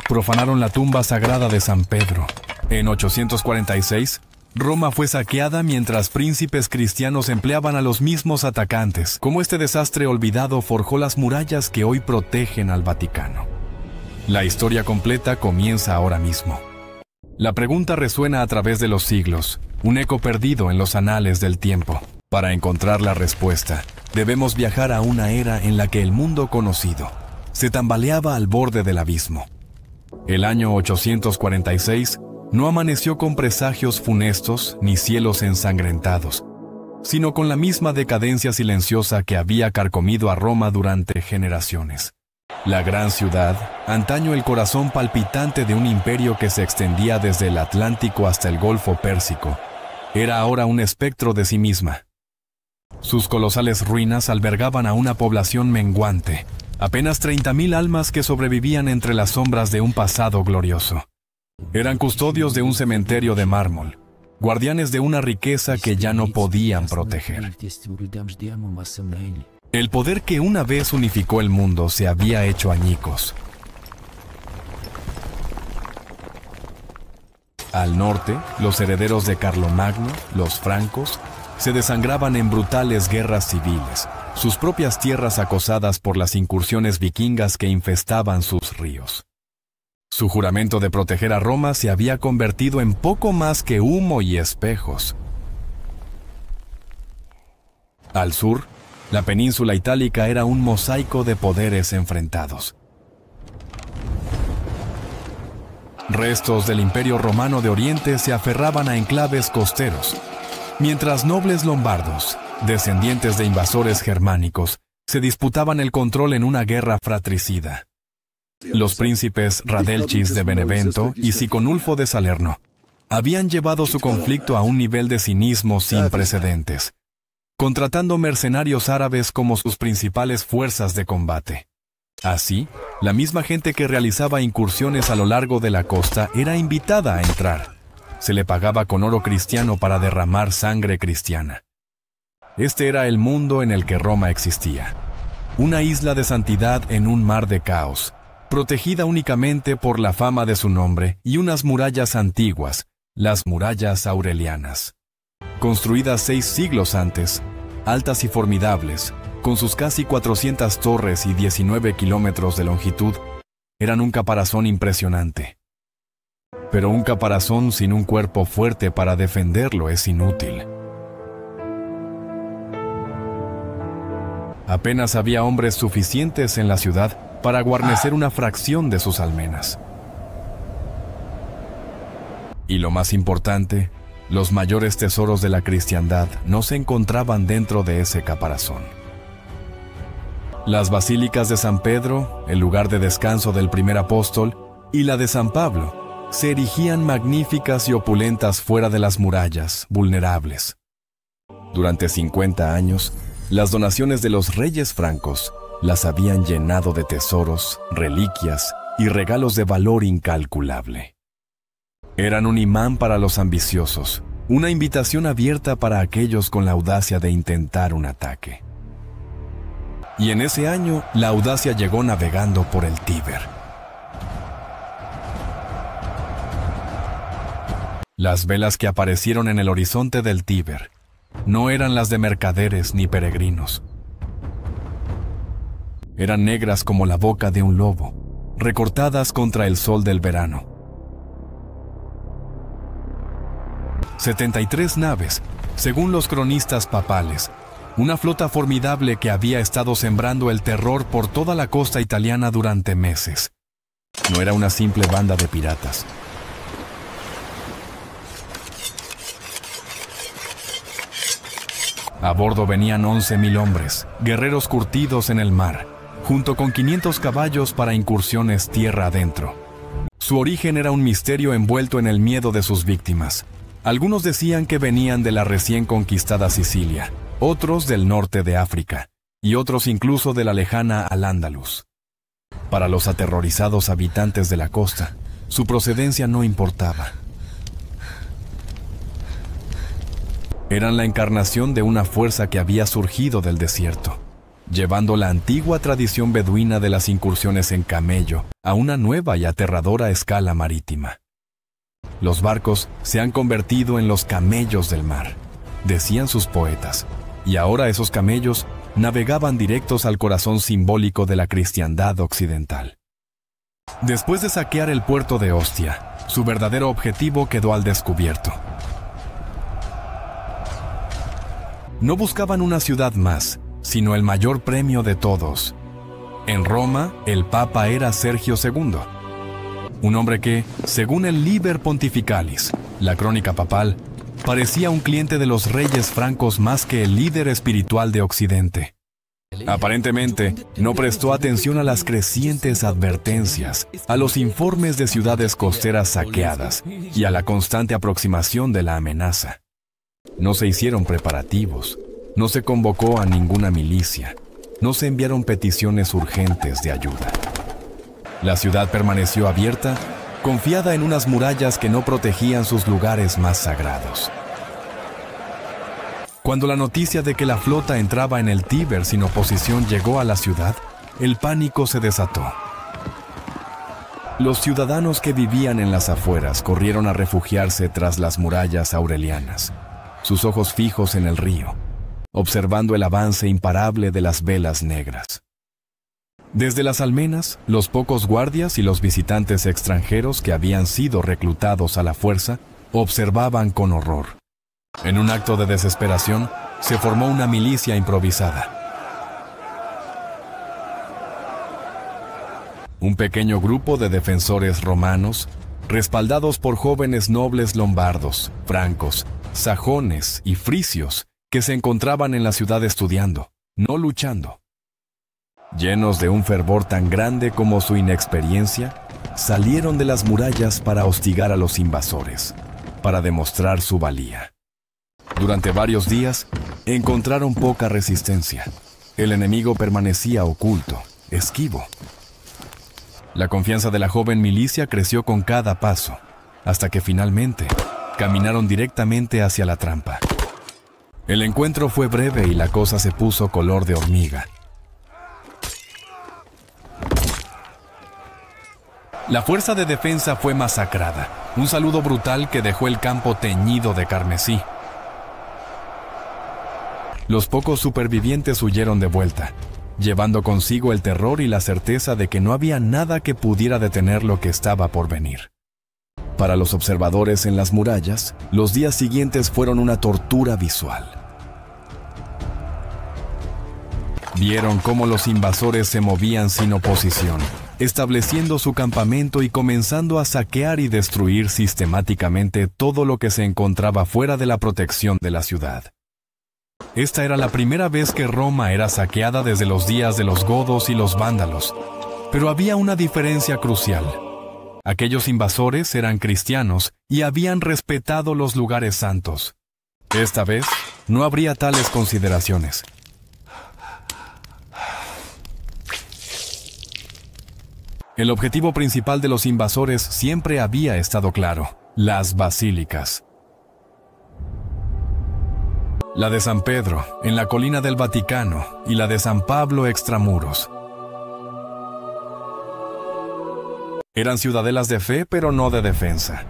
profanaron la tumba sagrada de San Pedro. En 846, Roma fue saqueada mientras príncipes cristianos empleaban a los mismos atacantes. Cómo este desastre olvidado forjó las murallas que hoy protegen al Vaticano. La historia completa comienza ahora mismo. La pregunta resuena a través de los siglos, un eco perdido en los anales del tiempo. Para encontrar la respuesta, debemos viajar a una era en la que el mundo conocido se tambaleaba al borde del abismo. El año 846 no amaneció con presagios funestos ni cielos ensangrentados, sino con la misma decadencia silenciosa que había carcomido a Roma durante generaciones. La gran ciudad, antaño el corazón palpitante de un imperio que se extendía desde el Atlántico hasta el Golfo Pérsico, era ahora un espectro de sí misma. Sus colosales ruinas albergaban a una población menguante, apenas 30.000 almas que sobrevivían entre las sombras de un pasado glorioso. Eran custodios de un cementerio de mármol, guardianes de una riqueza que ya no podían proteger. El poder que una vez unificó el mundo se había hecho añicos. Al norte, los herederos de Carlomagno, los francos, se desangraban en brutales guerras civiles, sus propias tierras acosadas por las incursiones vikingas que infestaban sus ríos. Su juramento de proteger a Roma se había convertido en poco más que humo y espejos. Al sur, la península itálica era un mosaico de poderes enfrentados. Restos del Imperio Romano de Oriente se aferraban a enclaves costeros, mientras nobles lombardos, descendientes de invasores germánicos, se disputaban el control en una guerra fratricida. Los príncipes Radelchis de Benevento y Siconulfo de Salerno habían llevado su conflicto a un nivel de cinismo sin precedentes, contratando mercenarios árabes como sus principales fuerzas de combate. Así, la misma gente que realizaba incursiones a lo largo de la costa era invitada a entrar. Se le pagaba con oro cristiano para derramar sangre cristiana. Este era el mundo en el que Roma existía. Una isla de santidad en un mar de caos, protegida únicamente por la fama de su nombre y unas murallas antiguas, las murallas aurelianas. Construidas 6 siglos antes, altas y formidables, con sus casi 400 torres y 19 kilómetros de longitud, eran un caparazón impresionante. Pero un caparazón sin un cuerpo fuerte para defenderlo es inútil. Apenas había hombres suficientes en la ciudad para guarnecer una fracción de sus almenas. Y lo más importante, los mayores tesoros de la cristiandad no se encontraban dentro de ese caparazón. Las basílicas de San Pedro, el lugar de descanso del primer apóstol, y la de San Pablo, se erigían magníficas y opulentas fuera de las murallas, vulnerables. Durante 50 años, las donaciones de los reyes francos las habían llenado de tesoros, reliquias y regalos de valor incalculable. Eran un imán para los ambiciosos, una invitación abierta para aquellos con la audacia de intentar un ataque. Y en ese año, la audacia llegó navegando por el Tíber. Las velas que aparecieron en el horizonte del Tíber no eran las de mercaderes ni peregrinos. Eran negras como la boca de un lobo, recortadas contra el sol del verano. 73 naves, según los cronistas papales, una flota formidable que había estado sembrando el terror por toda la costa italiana durante meses. No era una simple banda de piratas. A bordo venían 11.000 hombres, guerreros curtidos en el mar, junto con 500 caballos para incursiones tierra adentro. Su origen era un misterio envuelto en el miedo de sus víctimas. Algunos decían que venían de la recién conquistada Sicilia, otros del norte de África, y otros incluso de la lejana Al-Ándalus. Para los aterrorizados habitantes de la costa, su procedencia no importaba. Eran la encarnación de una fuerza que había surgido del desierto, llevando la antigua tradición beduina de las incursiones en camello a una nueva y aterradora escala marítima. Los barcos se han convertido en los camellos del mar, decían sus poetas, y ahora esos camellos navegaban directos al corazón simbólico de la cristiandad occidental. Después de saquear el puerto de Ostia, su verdadero objetivo quedó al descubierto. No buscaban una ciudad más, sino el mayor premio de todos. En Roma, el Papa era Sergio II, un hombre que, según el Liber Pontificalis, la crónica papal, parecía un cliente de los reyes francos más que el líder espiritual de Occidente. Aparentemente, no prestó atención a las crecientes advertencias, a los informes de ciudades costeras saqueadas y a la constante aproximación de la amenaza. No se hicieron preparativos, no se convocó a ninguna milicia, no se enviaron peticiones urgentes de ayuda. La ciudad permaneció abierta, confiada en unas murallas que no protegían sus lugares más sagrados. Cuando la noticia de que la flota entraba en el Tíber sin oposición llegó a la ciudad, el pánico se desató. Los ciudadanos que vivían en las afueras corrieron a refugiarse tras las murallas aurelianas, sus ojos fijos en el río, observando el avance imparable de las velas negras. Desde las almenas, los pocos guardias y los visitantes extranjeros que habían sido reclutados a la fuerza observaban con horror. En un acto de desesperación, se formó una milicia improvisada. Un pequeño grupo de defensores romanos, respaldados por jóvenes nobles lombardos, francos, sajones y frisios, que se encontraban en la ciudad estudiando, no luchando. Llenos de un fervor tan grande como su inexperiencia, salieron de las murallas para hostigar a los invasores, para demostrar su valía. Durante varios días, encontraron poca resistencia. El enemigo permanecía oculto, esquivo. La confianza de la joven milicia creció con cada paso, hasta que finalmente caminaron directamente hacia la trampa. El encuentro fue breve y la cosa se puso color de hormiga. La fuerza de defensa fue masacrada, un saludo brutal que dejó el campo teñido de carmesí. Los pocos supervivientes huyeron de vuelta, llevando consigo el terror y la certeza de que no había nada que pudiera detener lo que estaba por venir. Para los observadores en las murallas, los días siguientes fueron una tortura visual. Vieron cómo los invasores se movían sin oposición, estableciendo su campamento y comenzando a saquear y destruir sistemáticamente todo lo que se encontraba fuera de la protección de la ciudad. Esta era la primera vez que Roma era saqueada desde los días de los godos y los vándalos, pero había una diferencia crucial. Aquellos invasores eran cristianos y habían respetado los lugares santos. Esta vez, no habría tales consideraciones. El objetivo principal de los invasores siempre había estado claro: las basílicas. La de San Pedro, en la colina del Vaticano, y la de San Pablo extramuros. Eran ciudadelas de fe, pero no de defensa.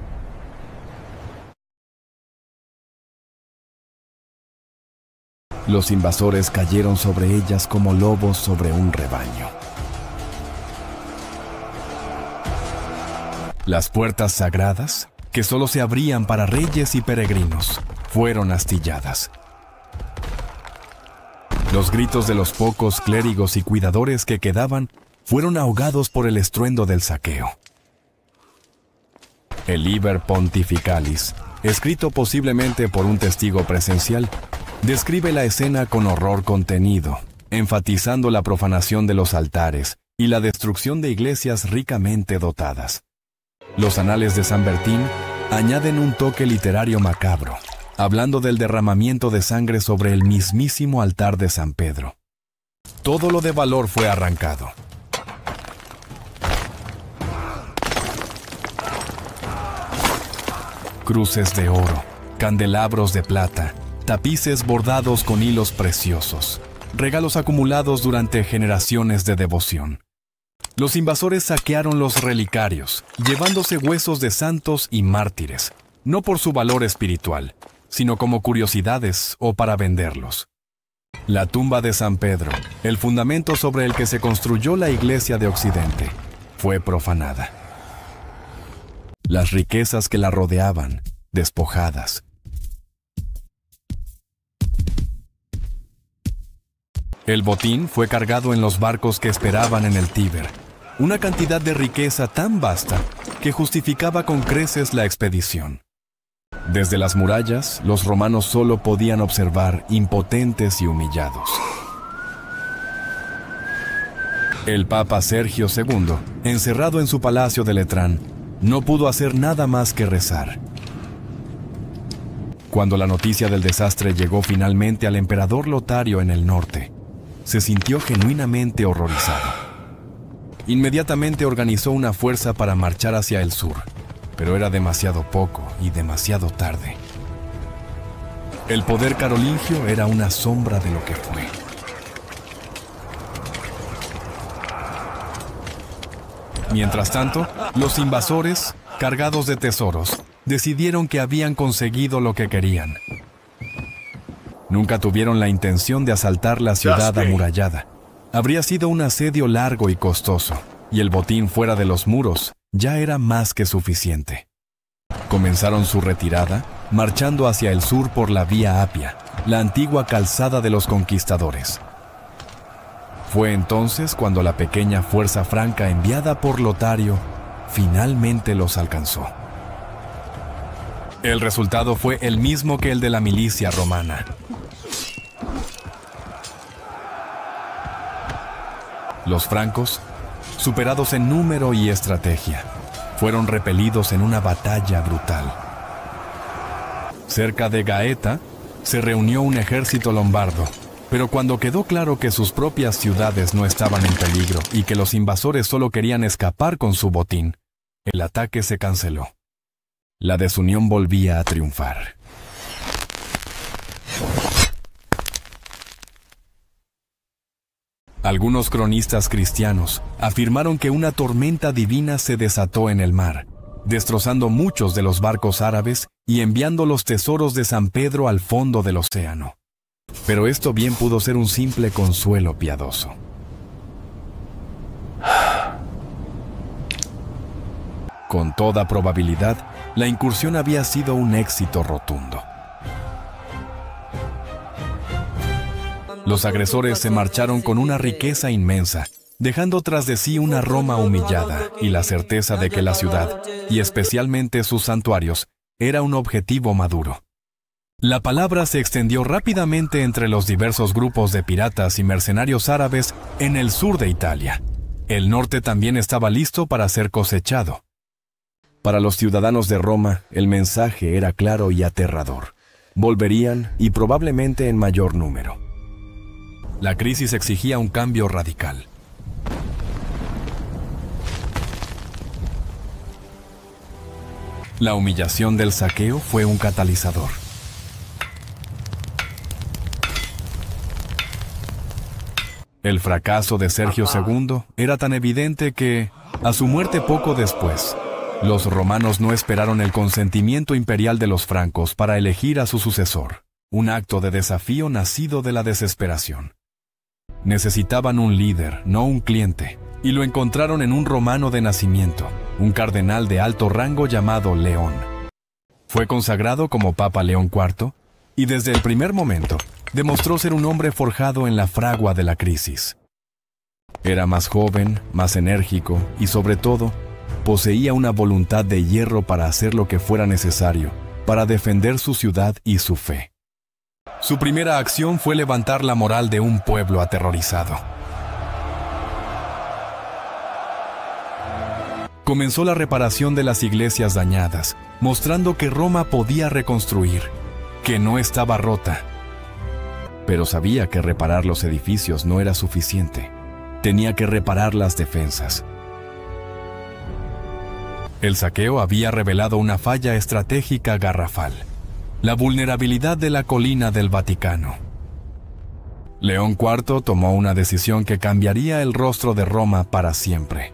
Los invasores cayeron sobre ellas como lobos sobre un rebaño. Las puertas sagradas, que solo se abrían para reyes y peregrinos, fueron astilladas. Los gritos de los pocos clérigos y cuidadores que quedaban fueron ahogados por el estruendo del saqueo. El Liber Pontificalis, escrito posiblemente por un testigo presencial, describe la escena con horror contenido, enfatizando la profanación de los altares y la destrucción de iglesias ricamente dotadas. Los anales de San Bertín añaden un toque literario macabro, hablando del derramamiento de sangre sobre el mismísimo altar de San Pedro. Todo lo de valor fue arrancado. Cruces de oro, candelabros de plata, tapices bordados con hilos preciosos, regalos acumulados durante generaciones de devoción. Los invasores saquearon los relicarios, llevándose huesos de santos y mártires, no por su valor espiritual, sino como curiosidades o para venderlos. La tumba de San Pedro, el fundamento sobre el que se construyó la Iglesia de Occidente, fue profanada. Las riquezas que la rodeaban, despojadas. El botín fue cargado en los barcos que esperaban en el Tíber, una cantidad de riqueza tan vasta que justificaba con creces la expedición. Desde las murallas, los romanos solo podían observar, impotentes y humillados. El Papa Sergio II, encerrado en su palacio de Letrán, no pudo hacer nada más que rezar. Cuando la noticia del desastre llegó finalmente al emperador Lotario en el norte, se sintió genuinamente horrorizado. Inmediatamente organizó una fuerza para marchar hacia el sur, pero era demasiado poco y demasiado tarde. El poder carolingio era una sombra de lo que fue. Mientras tanto, los invasores, cargados de tesoros, decidieron que habían conseguido lo que querían. Nunca tuvieron la intención de asaltar la ciudad amurallada. Habría sido un asedio largo y costoso, y el botín fuera de los muros ya era más que suficiente. Comenzaron su retirada, marchando hacia el sur por la Vía Apia, la antigua calzada de los conquistadores. Fue entonces cuando la pequeña fuerza franca enviada por Lotario finalmente los alcanzó. El resultado fue el mismo que el de la milicia romana. Los francos, superados en número y estrategia, fueron repelidos en una batalla brutal. Cerca de Gaeta se reunió un ejército lombardo, pero cuando quedó claro que sus propias ciudades no estaban en peligro y que los invasores solo querían escapar con su botín, el ataque se canceló. La desunión volvía a triunfar. Algunos cronistas cristianos afirmaron que una tormenta divina se desató en el mar, destrozando muchos de los barcos árabes y enviando los tesoros de San Pedro al fondo del océano. Pero esto bien pudo ser un simple consuelo piadoso. Con toda probabilidad, la incursión había sido un éxito rotundo. Los agresores se marcharon con una riqueza inmensa, dejando tras de sí una Roma humillada y la certeza de que la ciudad, y especialmente sus santuarios, era un objetivo maduro. La palabra se extendió rápidamente entre los diversos grupos de piratas y mercenarios árabes en el sur de Italia. El norte también estaba listo para ser cosechado. Para los ciudadanos de Roma, el mensaje era claro y aterrador. Volverían, y probablemente en mayor número. La crisis exigía un cambio radical. La humillación del saqueo fue un catalizador. El fracaso de Sergio II era tan evidente que, a su muerte poco después, los romanos no esperaron el consentimiento imperial de los francos para elegir a su sucesor, un acto de desafío nacido de la desesperación. Necesitaban un líder, no un cliente, y lo encontraron en un romano de nacimiento, un cardenal de alto rango llamado León. Fue consagrado como Papa León IV, y desde el primer momento demostró ser un hombre forjado en la fragua de la crisis. Era más joven, más enérgico y, sobre todo, poseía una voluntad de hierro para hacer lo que fuera necesario para defender su ciudad y su fe. Su primera acción fue levantar la moral de un pueblo aterrorizado. Comenzó la reparación de las iglesias dañadas, mostrando que Roma podía reconstruir, que no estaba rota. Pero sabía que reparar los edificios no era suficiente. Tenía que reparar las defensas. El saqueo había revelado una falla estratégica garrafal: la vulnerabilidad de la colina del Vaticano. León IV tomó una decisión que cambiaría el rostro de Roma para siempre.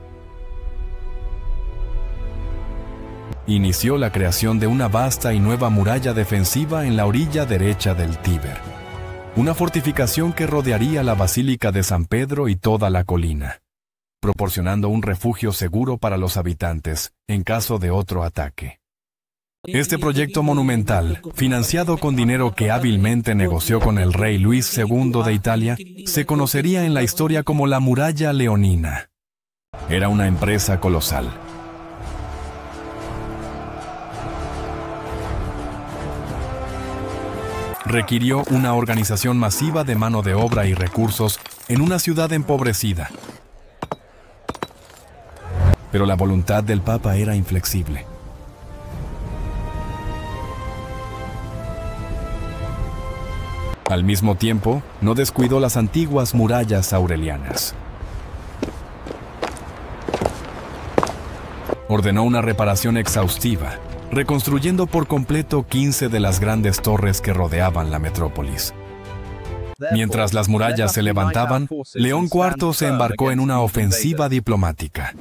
Inició la creación de una vasta y nueva muralla defensiva en la orilla derecha del Tíber, una fortificación que rodearía la Basílica de San Pedro y toda la colina, proporcionando un refugio seguro para los habitantes en caso de otro ataque. Este proyecto monumental, financiado con dinero que hábilmente negoció con el rey Luis II de Italia, se conocería en la historia como la Muralla Leonina. Era una empresa colosal. Requirió una organización masiva de mano de obra y recursos en una ciudad empobrecida. Pero la voluntad del Papa era inflexible. Al mismo tiempo, no descuidó las antiguas murallas aurelianas. Ordenó una reparación exhaustiva, reconstruyendo por completo 15 de las grandes torres que rodeaban la metrópolis. Mientras las murallas se levantaban, León IV se embarcó en una ofensiva diplomática.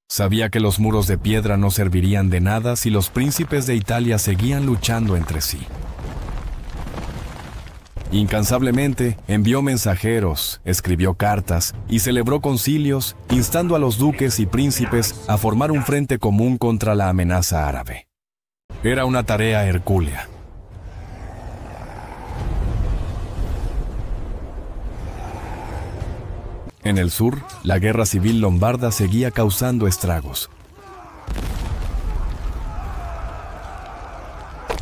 Sabía que los muros de piedra no servirían de nada si los príncipes de Italia seguían luchando entre sí. Incansablemente envió mensajeros, escribió cartas y celebró concilios, instando a los duques y príncipes a formar un frente común contra la amenaza árabe. Era una tarea hercúlea. En el sur, la guerra civil lombarda seguía causando estragos.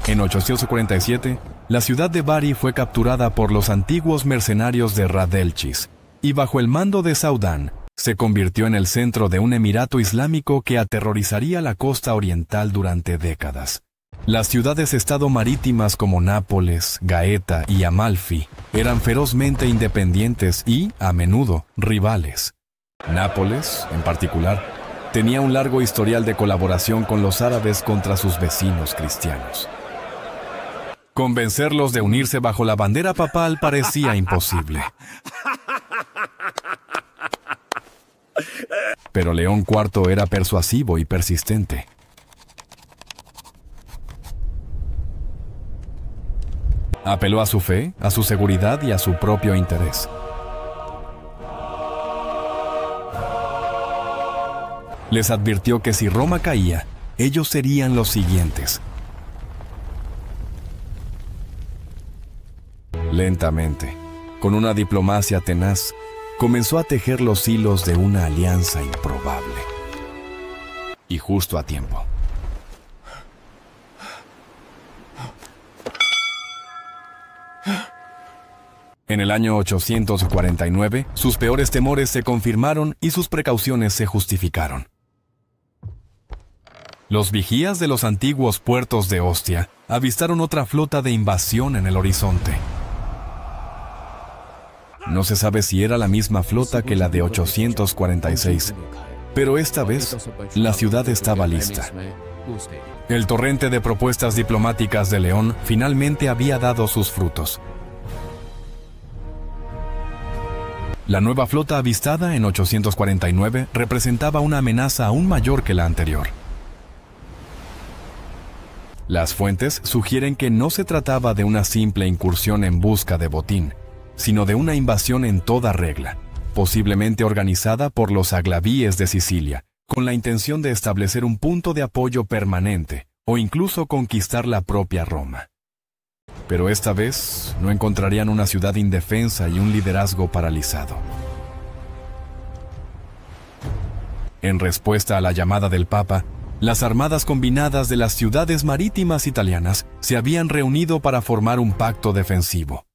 En 847, la ciudad de Bari fue capturada por los antiguos mercenarios de Radelchis, y bajo el mando de Saudán, se convirtió en el centro de un emirato islámico que aterrorizaría la costa oriental durante décadas. Las ciudades-estado marítimas como Nápoles, Gaeta y Amalfi eran ferozmente independientes y, a menudo, rivales. Nápoles, en particular, tenía un largo historial de colaboración con los árabes contra sus vecinos cristianos. Convencerlos de unirse bajo la bandera papal parecía imposible. Pero León IV era persuasivo y persistente. Apeló a su fe, a su seguridad y a su propio interés. Les advirtió que si Roma caía, ellos serían los siguientes. Lentamente, con una diplomacia tenaz, comenzó a tejer los hilos de una alianza improbable. Y justo a tiempo. En el año 849, sus peores temores se confirmaron y sus precauciones se justificaron. Los vigías de los antiguos puertos de Ostia avistaron otra flota de invasión en el horizonte. No se sabe si era la misma flota que la de 846, pero esta vez la ciudad estaba lista. El torrente de propuestas diplomáticas de León finalmente había dado sus frutos. La nueva flota avistada en 849 representaba una amenaza aún mayor que la anterior. Las fuentes sugieren que no se trataba de una simple incursión en busca de botín, sino de una invasión en toda regla, posiblemente organizada por los aglavíes de Sicilia, con la intención de establecer un punto de apoyo permanente o incluso conquistar la propia Roma. Pero esta vez no encontrarían una ciudad indefensa y un liderazgo paralizado. En respuesta a la llamada del Papa, las armadas combinadas de las ciudades marítimas italianas se habían reunido para formar un pacto defensivo.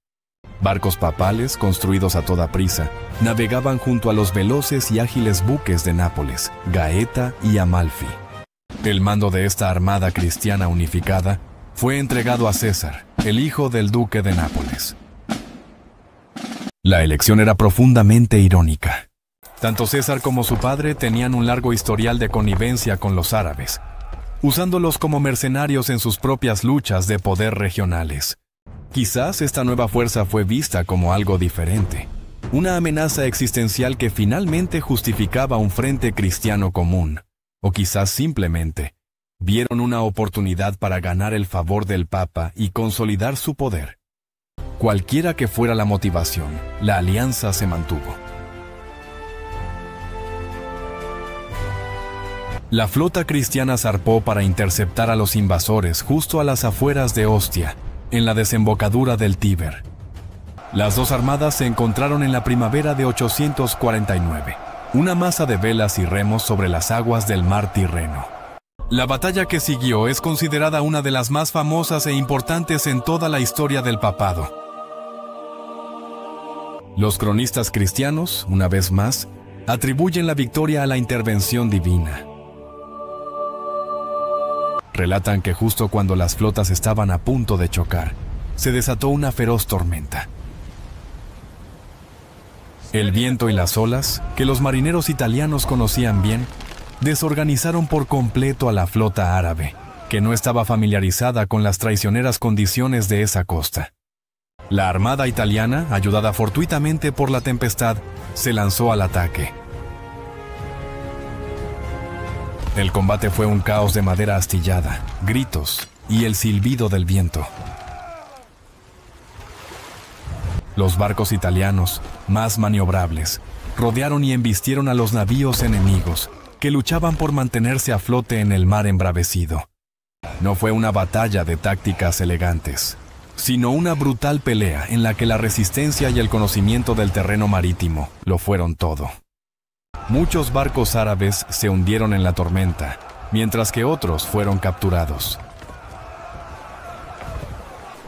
Barcos papales, construidos a toda prisa, navegaban junto a los veloces y ágiles buques de Nápoles, Gaeta y Amalfi. El mando de esta armada cristiana unificada fue entregado a César, el hijo del duque de Nápoles. La elección era profundamente irónica. Tanto César como su padre tenían un largo historial de connivencia con los árabes, usándolos como mercenarios en sus propias luchas de poder regionales. Quizás esta nueva fuerza fue vista como algo diferente, una amenaza existencial que finalmente justificaba un frente cristiano común, o quizás simplemente vieron una oportunidad para ganar el favor del Papa y consolidar su poder. Cualquiera que fuera la motivación, la alianza se mantuvo. La flota cristiana zarpó para interceptar a los invasores justo a las afueras de Ostia, en la desembocadura del Tíber. Las dos armadas se encontraron en la primavera de 849, una masa de velas y remos sobre las aguas del mar Tirreno. La batalla que siguió es considerada una de las más famosas e importantes en toda la historia del papado. Los cronistas cristianos, una vez más, atribuyen la victoria a la intervención divina. Relatan que justo cuando las flotas estaban a punto de chocar, se desató una feroz tormenta. El viento y las olas, que los marineros italianos conocían bien, desorganizaron por completo a la flota árabe, que no estaba familiarizada con las traicioneras condiciones de esa costa. La armada italiana, ayudada fortuitamente por la tempestad, se lanzó al ataque. El combate fue un caos de madera astillada, gritos y el silbido del viento. Los barcos italianos, más maniobrables, rodearon y embistieron a los navíos enemigos, que luchaban por mantenerse a flote en el mar embravecido. No fue una batalla de tácticas elegantes, sino una brutal pelea en la que la resistencia y el conocimiento del terreno marítimo lo fueron todo. Muchos barcos árabes se hundieron en la tormenta, mientras que otros fueron capturados.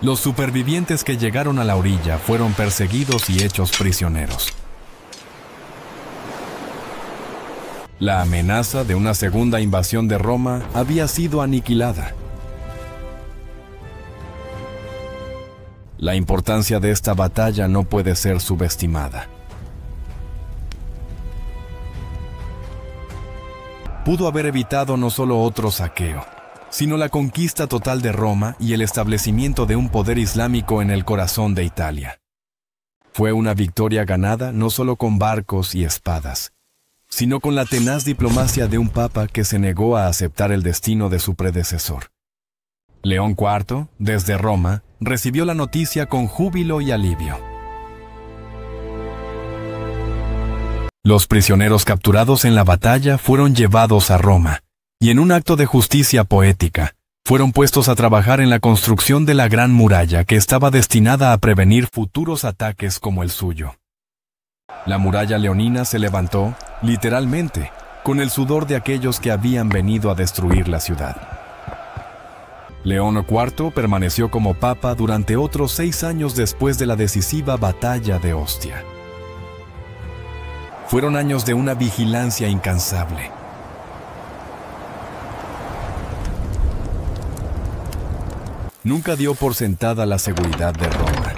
Los supervivientes que llegaron a la orilla fueron perseguidos y hechos prisioneros. La amenaza de una segunda invasión de Roma había sido aniquilada. La importancia de esta batalla no puede ser subestimada. Pudo haber evitado no solo otro saqueo, sino la conquista total de Roma y el establecimiento de un poder islámico en el corazón de Italia. Fue una victoria ganada no solo con barcos y espadas, sino con la tenaz diplomacia de un papa que se negó a aceptar el destino de su predecesor. León IV, desde Roma, recibió la noticia con júbilo y alivio. Los prisioneros capturados en la batalla fueron llevados a Roma, y en un acto de justicia poética, fueron puestos a trabajar en la construcción de la Gran Muralla que estaba destinada a prevenir futuros ataques como el suyo. La muralla leonina se levantó, literalmente, con el sudor de aquellos que habían venido a destruir la ciudad. León IV permaneció como papa durante otros 6 años después de la decisiva batalla de Ostia. Fueron años de una vigilancia incansable. Nunca dio por sentada la seguridad de Roma.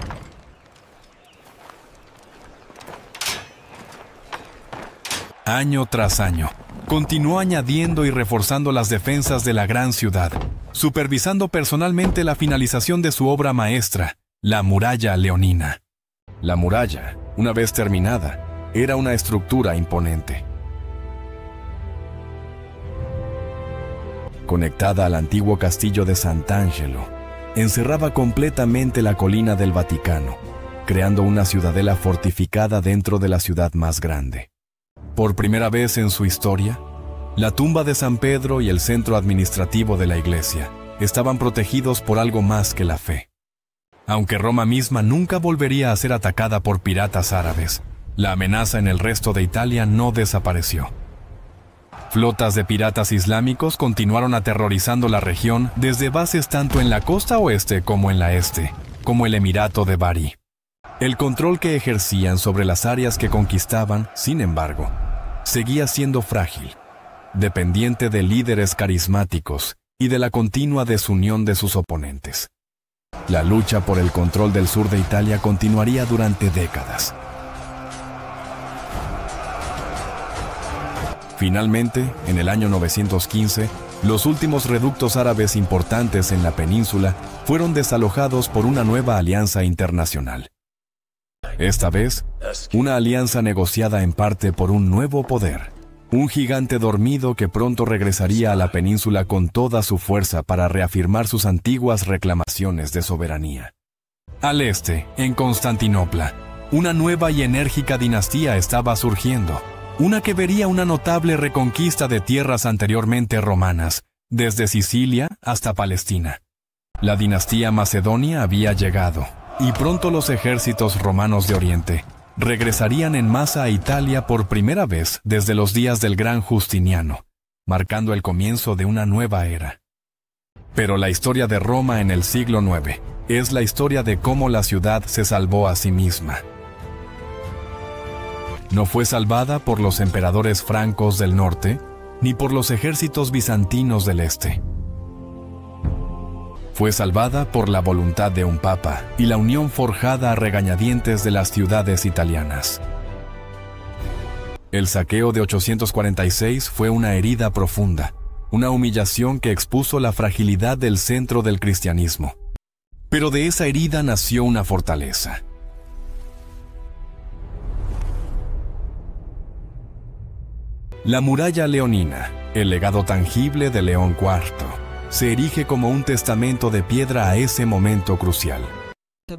Año tras año, continuó añadiendo y reforzando las defensas de la gran ciudad, supervisando personalmente la finalización de su obra maestra, la muralla leonina. La muralla, una vez terminada, era una estructura imponente. Conectada al antiguo castillo de Sant'Angelo, encerraba completamente la colina del Vaticano, creando una ciudadela fortificada dentro de la ciudad más grande. Por primera vez en su historia, la tumba de San Pedro y el centro administrativo de la iglesia estaban protegidos por algo más que la fe. Aunque Roma misma nunca volvería a ser atacada por piratas árabes, la amenaza en el resto de Italia no desapareció. Flotas de piratas islámicos continuaron aterrorizando la región desde bases tanto en la costa oeste como en la este, como el Emirato de Bari. El control que ejercían sobre las áreas que conquistaban, sin embargo, seguía siendo frágil, dependiente de líderes carismáticos y de la continua desunión de sus oponentes. La lucha por el control del sur de Italia continuaría durante décadas. Finalmente, en el año 915, Los últimos reductos árabes importantes en la península fueron desalojados por una nueva alianza internacional. Esta vez, una alianza negociada en parte por un nuevo poder. Un gigante dormido que pronto regresaría a la península con toda su fuerza para reafirmar sus antiguas reclamaciones de soberanía. Al este, en Constantinopla, una nueva y enérgica dinastía estaba surgiendo, una que vería una notable reconquista de tierras anteriormente romanas, desde Sicilia hasta Palestina. La dinastía macedonia había llegado, y pronto los ejércitos romanos de Oriente regresarían en masa a Italia por primera vez desde los días del gran Justiniano, marcando el comienzo de una nueva era. Pero la historia de Roma en el siglo IX es la historia de cómo la ciudad se salvó a sí misma. No fue salvada por los emperadores francos del norte, ni por los ejércitos bizantinos del este. Fue salvada por la voluntad de un papa y la unión forjada a regañadientes de las ciudades italianas. El saqueo de 846 fue una herida profunda, una humillación que expuso la fragilidad del centro del cristianismo. Pero de esa herida nació una fortaleza. La muralla leonina, el legado tangible de León IV, se erige como un testamento de piedra a ese momento crucial.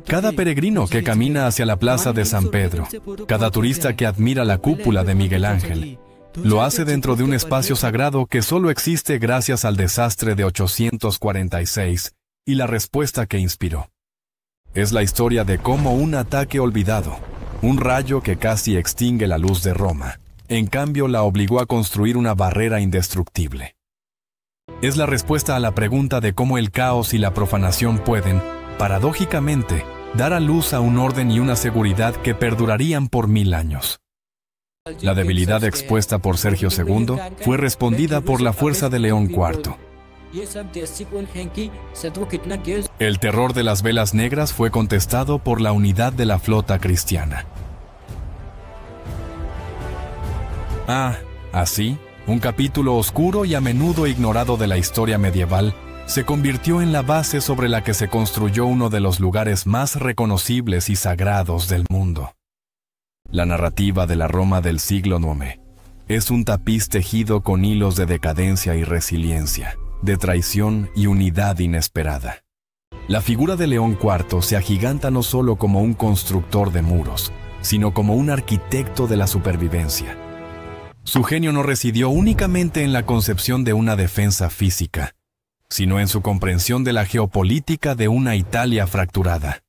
Cada peregrino que camina hacia la plaza de San Pedro, cada turista que admira la cúpula de Miguel Ángel, lo hace dentro de un espacio sagrado que solo existe gracias al desastre de 846 y la respuesta que inspiró. Es la historia de cómo un ataque olvidado, un rayo que casi extingue la luz de Roma, en cambio la obligó a construir una barrera indestructible. Es la respuesta a la pregunta de cómo el caos y la profanación pueden, paradójicamente, dar a luz a un orden y una seguridad que perdurarían por 1000 años. La debilidad expuesta por Sergio II fue respondida por la fuerza de León IV. El terror de las velas negras fue contestado por la unidad de la flota cristiana. Así, un capítulo oscuro y a menudo ignorado de la historia medieval se convirtió en la base sobre la que se construyó uno de los lugares más reconocibles y sagrados del mundo. La narrativa de la Roma del siglo IX es un tapiz tejido con hilos de decadencia y resiliencia, de traición y unidad inesperada. La figura de León IV se agiganta no solo como un constructor de muros, sino como un arquitecto de la supervivencia. Su genio no residió únicamente en la concepción de una defensa física, sino en su comprensión de la geopolítica de una Italia fracturada.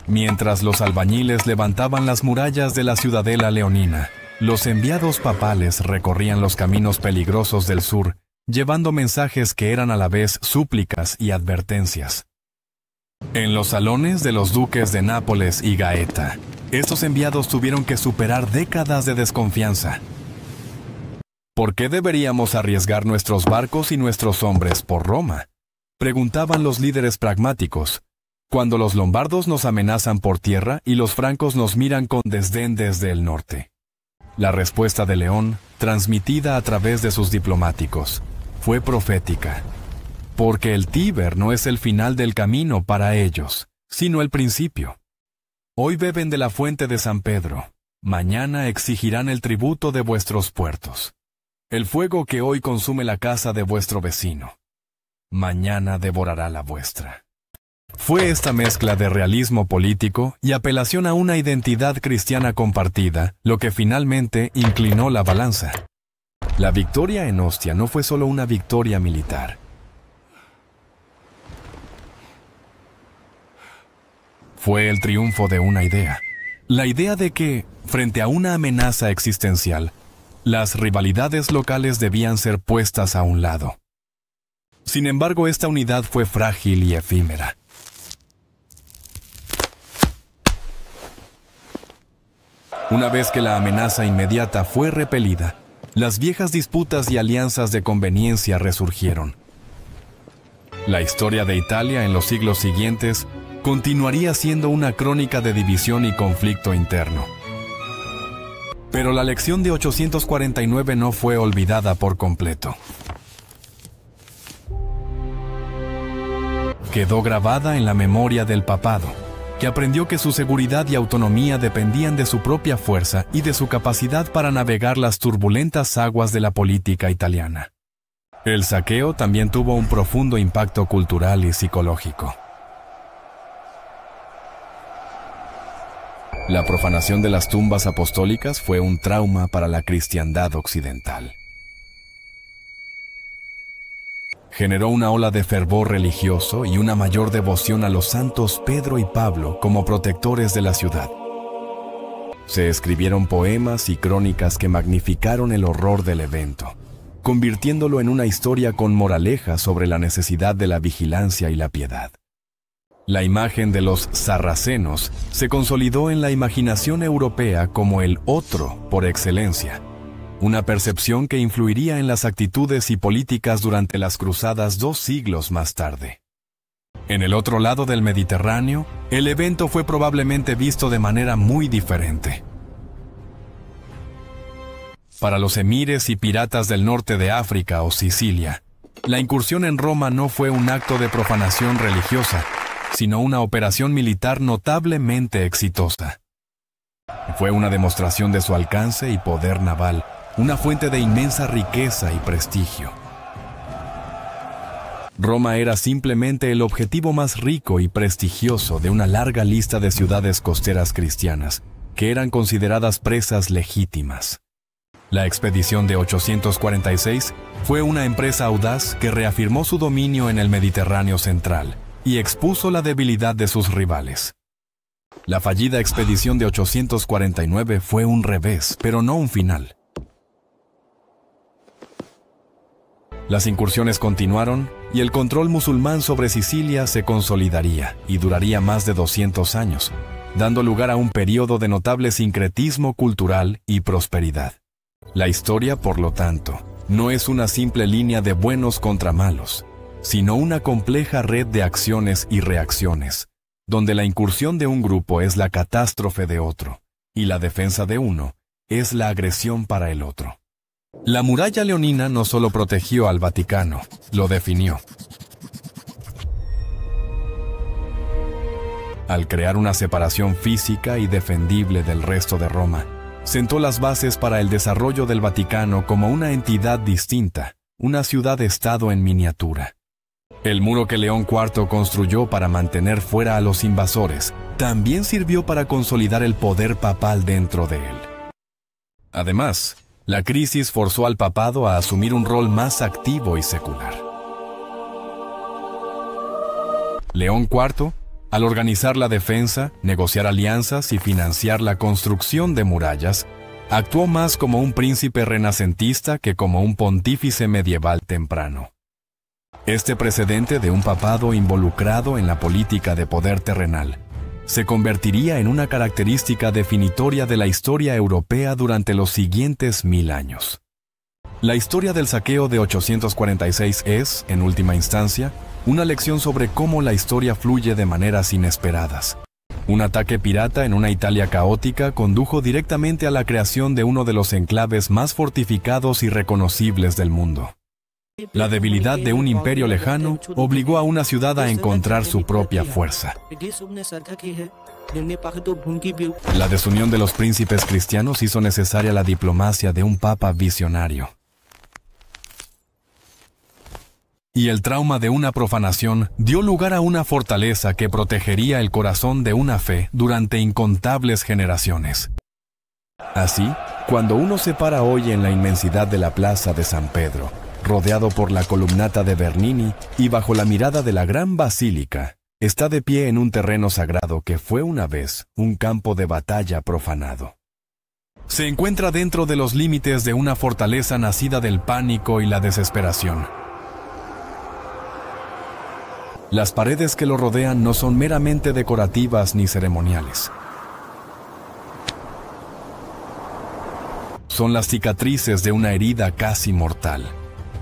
Mientras los albañiles levantaban las murallas de la ciudadela leonina, los enviados papales recorrían los caminos peligrosos del sur, llevando mensajes que eran a la vez súplicas y advertencias. En los salones de los duques de Nápoles y Gaeta, estos enviados tuvieron que superar décadas de desconfianza. ¿Por qué deberíamos arriesgar nuestros barcos y nuestros hombres por Roma?, preguntaban los líderes pragmáticos, cuando los lombardos nos amenazan por tierra y los francos nos miran con desdén desde el norte. La respuesta de León, transmitida a través de sus diplomáticos, fue profética. Porque el Tíber no es el final del camino para ellos, sino el principio. Hoy beben de la fuente de San Pedro, mañana exigirán el tributo de vuestros puertos. El fuego que hoy consume la casa de vuestro vecino, mañana devorará la vuestra. Fue esta mezcla de realismo político y apelación a una identidad cristiana compartida lo que finalmente inclinó la balanza. La victoria en Ostia no fue solo una victoria militar. Fue el triunfo de una idea. La idea de que, frente a una amenaza existencial, las rivalidades locales debían ser puestas a un lado. Sin embargo, esta unidad fue frágil y efímera. Una vez que la amenaza inmediata fue repelida, las viejas disputas y alianzas de conveniencia resurgieron. La historia de Italia en los siglos siguientes continuaría siendo una crónica de división y conflicto interno. Pero la lección de 849 no fue olvidada por completo. quedó grabada en la memoria del papado, que aprendió que su seguridad y autonomía dependían de su propia fuerza y de su capacidad para navegar las turbulentas aguas de la política italiana. El saqueo también tuvo un profundo impacto cultural y psicológico. La profanación de las tumbas apostólicas fue un trauma para la cristiandad occidental. Generó una ola de fervor religioso y una mayor devoción a los santos Pedro y Pablo como protectores de la ciudad. Se escribieron poemas y crónicas que magnificaron el horror del evento, convirtiéndolo en una historia con moraleja sobre la necesidad de la vigilancia y la piedad. La imagen de los sarracenos se consolidó en la imaginación europea como el otro por excelencia, una percepción que influiría en las actitudes y políticas durante las cruzadas 2 siglos más tarde. En el otro lado del Mediterráneo, el evento fue probablemente visto de manera muy diferente. Para los emires y piratas del norte de África o Sicilia, la incursión en Roma no fue un acto de profanación religiosa, sino una operación militar notablemente exitosa. Fue una demostración de su alcance y poder naval, una fuente de inmensa riqueza y prestigio. Roma era simplemente el objetivo más rico y prestigioso de una larga lista de ciudades costeras cristianas, que eran consideradas presas legítimas. La expedición de 846 fue una empresa audaz que reafirmó su dominio en el Mediterráneo central y expuso la debilidad de sus rivales. La fallida expedición de 849 fue un revés, pero no un final. Las incursiones continuaron y el control musulmán sobre Sicilia se consolidaría y duraría más de 200 años, dando lugar a un periodo de notable sincretismo cultural y prosperidad. La historia, por lo tanto, no es una simple línea de buenos contra malos, sino una compleja red de acciones y reacciones, donde la incursión de un grupo es la catástrofe de otro, y la defensa de uno es la agresión para el otro. La muralla leonina no solo protegió al Vaticano, lo definió. Al crear una separación física y defendible del resto de Roma, sentó las bases para el desarrollo del Vaticano como una entidad distinta, una ciudad-estado en miniatura. El muro que León IV construyó para mantener fuera a los invasores también sirvió para consolidar el poder papal dentro de él. Además, la crisis forzó al papado a asumir un rol más activo y secular. León IV, al organizar la defensa, negociar alianzas y financiar la construcción de murallas, actuó más como un príncipe renacentista que como un pontífice medieval temprano. Este precedente de un papado involucrado en la política de poder terrenal se convertiría en una característica definitoria de la historia europea durante los siguientes 1000 años. La historia del saqueo de 846 es, en última instancia, una lección sobre cómo la historia fluye de maneras inesperadas. Un ataque pirata en una Italia caótica condujo directamente a la creación de uno de los enclaves más fortificados y reconocibles del mundo. La debilidad de un imperio lejano obligó a una ciudad a encontrar su propia fuerza. La desunión de los príncipes cristianos hizo necesaria la diplomacia de un papa visionario. Y el trauma de una profanación dio lugar a una fortaleza que protegería el corazón de una fe durante incontables generaciones. Así, cuando uno se para hoy en la inmensidad de la plaza de San Pedro, rodeado por la columnata de Bernini y bajo la mirada de la gran basílica, está de pie en un terreno sagrado que fue una vez un campo de batalla profanado. Se encuentra dentro de los límites de una fortaleza nacida del pánico y la desesperación. Las paredes que lo rodean no son meramente decorativas ni ceremoniales. Son las cicatrices de una herida casi mortal.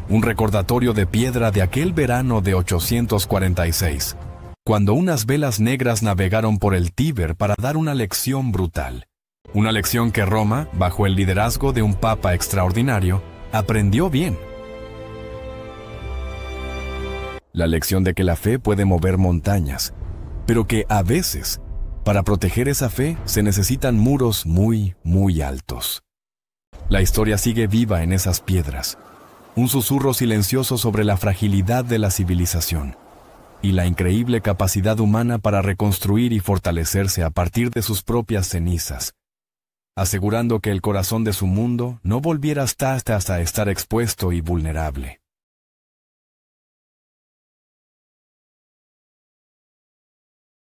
Un recordatorio de piedra de aquel verano de 846, cuando unas velas negras navegaron por el Tíber para dar una lección brutal. Una lección que Roma, bajo el liderazgo de un papa extraordinario, aprendió bien. La lección de que la fe puede mover montañas, pero que a veces, para proteger esa fe, se necesitan muros muy, muy altos. La historia sigue viva en esas piedras, un susurro silencioso sobre la fragilidad de la civilización y la increíble capacidad humana para reconstruir y fortalecerse a partir de sus propias cenizas, asegurando que el corazón de su mundo no volviera hasta estar expuesto y vulnerable.